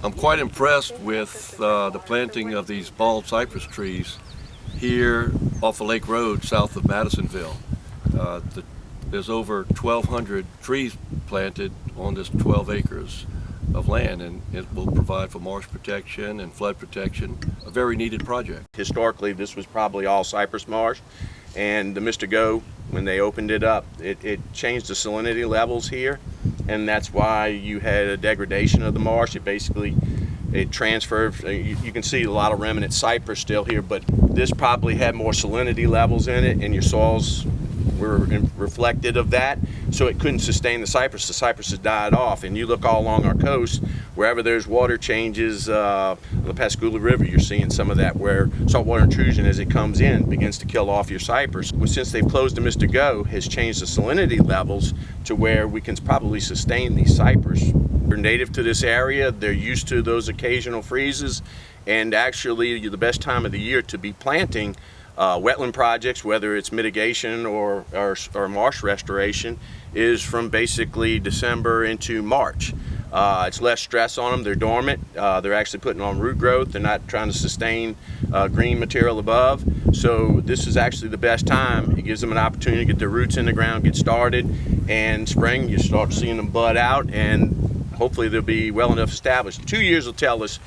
I'm quite impressed with the planting of these bald cypress trees here off of Lake Road south of Madisonville. There's over 1,200 trees planted on this 12 acres of land, and it will provide for marsh protection and flood protection, a very needed project. Historically, this was probably all cypress marsh, and the Mr. Go, when they opened it up, it changed the salinity levels here, and that's why you had a degradation of the marsh. It transferred. You can see a lot of remnant cypress still here, but this probably had more salinity levels in it, and your soils were reflected of that, so it couldn't sustain the cypress. The cypress has died off, and you look all along our coast, wherever there's water changes, on the Pascagoula River, you're seeing some of that, where saltwater intrusion as it comes in begins to kill off your cypress. Well, since they've closed the Mr. Go, has changed the salinity levels to where we can probably sustain these cypress. They're native to this area, they're used to those occasional freezes, and actually the best time of the year to be planting wetland projects, whether it's mitigation or marsh restoration, is from basically December into March. It's less stress on them, they're dormant, they're actually putting on root growth, they're not trying to sustain green material above. So this is actually the best time. It gives them an opportunity to get their roots in the ground, get started, and spring you start seeing them bud out, and hopefully they'll be well enough established. 2 years will tell us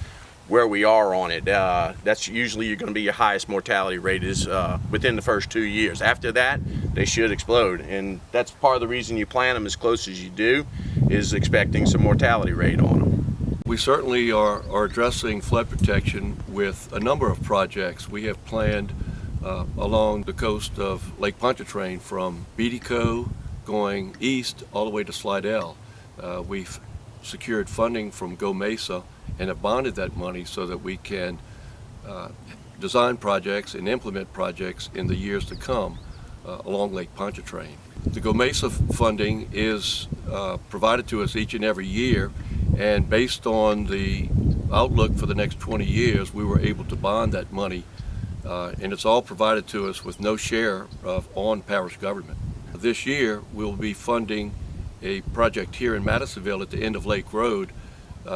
where we are on it. That's usually you're going to be your highest mortality rate is within the first 2 years. After that, they should explode, and that's part of the reason you plant them as close as you do, is expecting some mortality rate on them. We certainly are addressing flood protection with a number of projects. We have planned along the coast of Lake Pontchartrain from Beatty Cove going east all the way to Slidell. We've secured funding from Go Mesa and have bonded that money so that we can design projects and implement projects in the years to come along Lake Pontchartrain. The Go Mesa funding is provided to us each and every year, and based on the outlook for the next 20 years, we were able to bond that money, and it's all provided to us with no share on parish government. This year, we'll be funding a project here in Madisonville at the end of Lake Road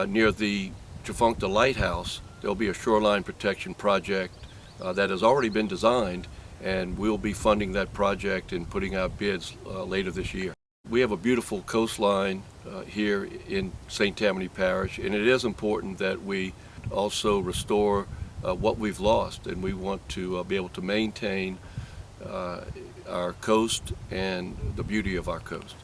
near the Tchefuncte Lighthouse. There'll be a shoreline protection project that has already been designed, and we'll be funding that project and putting out bids later this year. We have a beautiful coastline here in St. Tammany Parish, and it is important that we also restore what we've lost, and we want to be able to maintain our coast and the beauty of our coast.